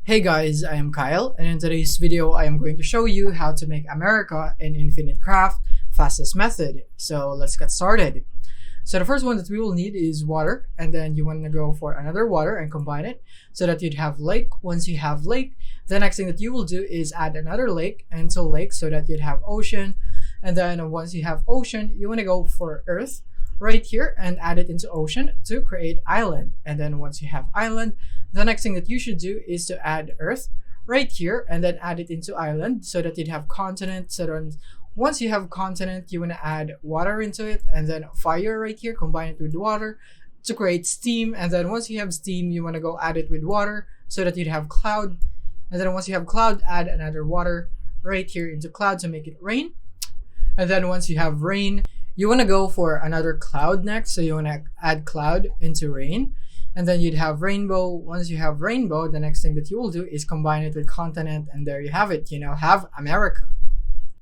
Hey guys, I am Kyle, and in today's video, I am going to show you how to make America in Infinite Craft fastest method. So let's get started. So the first one that we will need is water, and then you want to go for another water and combine it so that you'd have lake. Once you have lake, the next thing that you will do is add another lake until lake so that you'd have ocean. And then once you have ocean, you want to go for earth right here and add it into ocean to create island. And then once you have island, the next thing that you should do is to add earth right here and then add it into island so that you'd have continent. So then once you have continent, you want to add water into it and then fire right here, combine it with water to create steam. And then once you have steam, you want to go add it with water so that you'd have cloud. And then once you have cloud, add another water right here into cloud to make it rain. And then once you have rain, you want to go for another cloud next. So you want to add cloud into rain. And then you'd have rainbow. Once you have rainbow, the next thing that you will do is combine it with continent. And there you have it. You now have America.